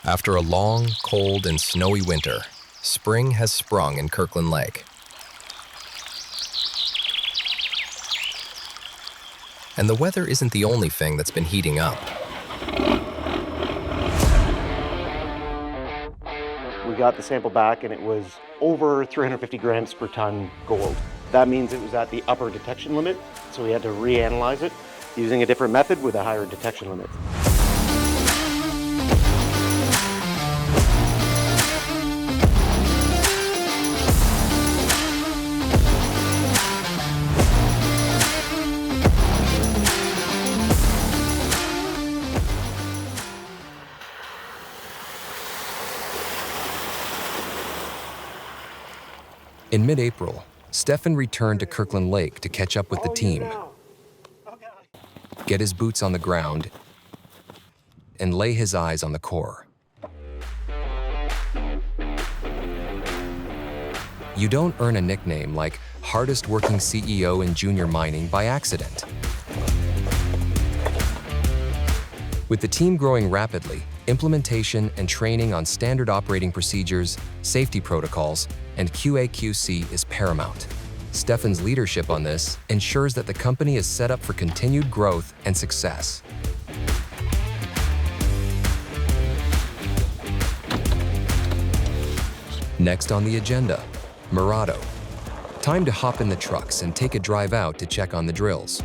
After a long, cold, and snowy winter, spring has sprung in Kirkland Lake. And the weather isn't the only thing that's been heating up. We got the sample back and it was over 350 grams per ton gold. That means it was at the upper detection limit, so we had to reanalyze it using a different method with a higher detection limit. In mid-April, Stefan returned to Kirkland Lake to catch up with the team, get his boots on the ground, and lay his eyes on the core. You don't earn a nickname like hardest working CEO in junior mining by accident. With the team growing rapidly, implementation and training on standard operating procedures, safety protocols, and QA/QC is paramount. Stefan's leadership on this ensures that the company is set up for continued growth and success. Next on the agenda, Marado. Time to hop in the trucks and take a drive out to check on the drills.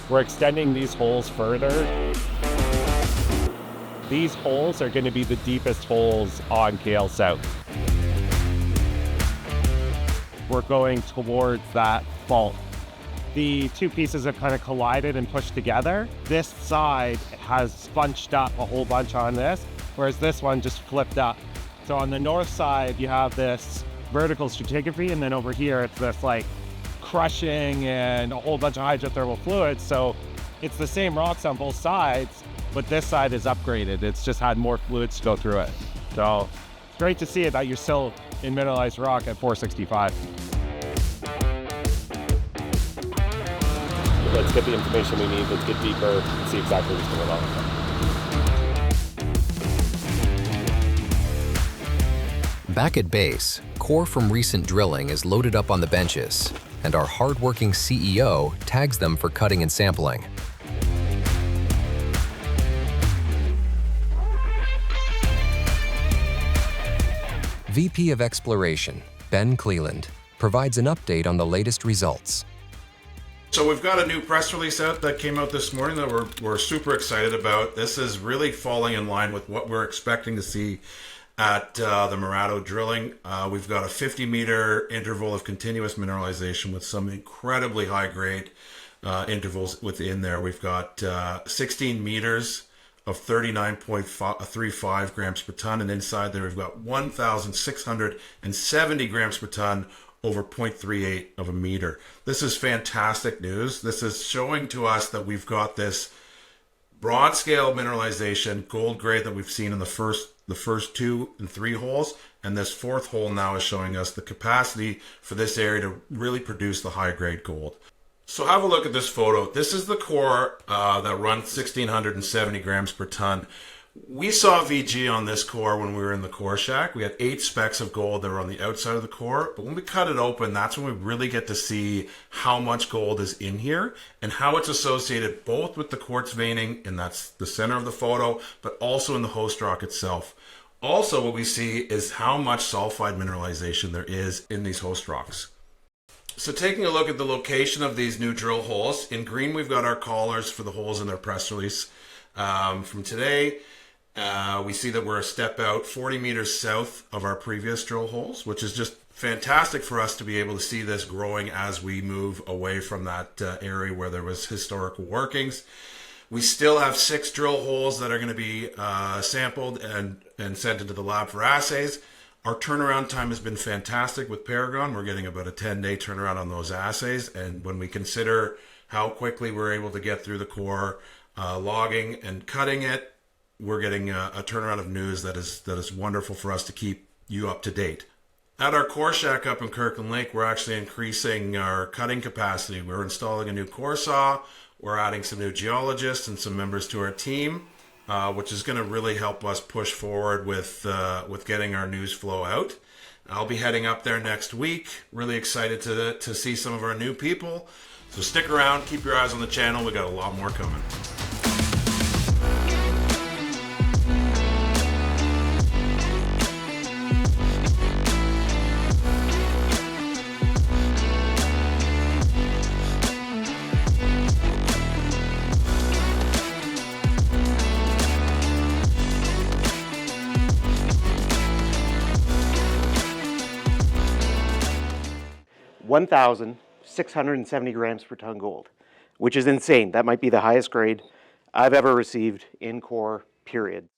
We're extending these holes further. These holes are going to be the deepest holes on KL South. We're going towards that fault. The two pieces have kind of collided and pushed together. This side has bunched up a whole bunch on this, whereas this one just flipped up. So on the north side, you have this vertical stratigraphy, and then over here, it's this like crushing and a whole bunch of hydrothermal fluids. So it's the same rocks on both sides, but this side is upgraded. It's just had more fluids to go through it. So it's great to see it that you're still in mineralized rock at 465. Let's get the information we need. Let's get deeper and see exactly what's going on. Back at base, core from recent drilling is loaded up on the benches, and our hardworking CEO tags them for cutting and sampling. VP of Exploration, Ben Cleland, provides an update on the latest results. So we've got a new press release out that came out this morning that we're super excited about. This is really falling in line with what we're expecting to see at the Marado drilling. We've got a 50-meter interval of continuous mineralization with some incredibly high-grade intervals within there. We've got 16 meters of 39.35 grams per ton, and inside there we've got 1,670 grams per ton over 0.38 of a meter. This is fantastic news. This is showing to us that we've got this broad scale mineralization, gold grade, that we've seen in the first 2 and 3 holes, and this 4th hole now is showing us the capacity for this area to really produce the high grade gold. So have a look at this photo. This is the core that runs 1,670 grams per ton. We saw VG on this core when we were in the core shack. We had 8 specks of gold that were on the outside of the core, but when we cut it open, that's when we really get to see how much gold is in here and how it's associated both with the quartz veining, and that's the center of the photo, but also in the host rock itself. Also, what we see is how much sulfide mineralization there is in these host rocks. So taking a look at the location of these new drill holes, in green we've got our callers for the holes in their press release from today. We see that we're a step out 40 meters south of our previous drill holes, which is just fantastic for us to be able to see this growing as we move away from that area where there was historical workings. We still have 6 drill holes that are going to be sampled and sent into the lab for assays. Our turnaround time has been fantastic with Paragon. We're getting about a 10-day turnaround on those assays. And when we consider how quickly we're able to get through the core, logging and cutting it. We're getting a turnaround of news that is wonderful for us to keep you up to date. At our core shack up in Kirkland Lake, we're actually increasing our cutting capacity. We're installing a new core saw. We're adding some new geologists and some members to our team, which is going to really help us push forward with getting our news flow out. I'll be heading up there next week. Really excited to see some of our new people. So stick around, keep your eyes on the channel. We got a lot more coming. $1,670 grams per ton gold, which is insane. That might be the highest grade I've ever received in core, period.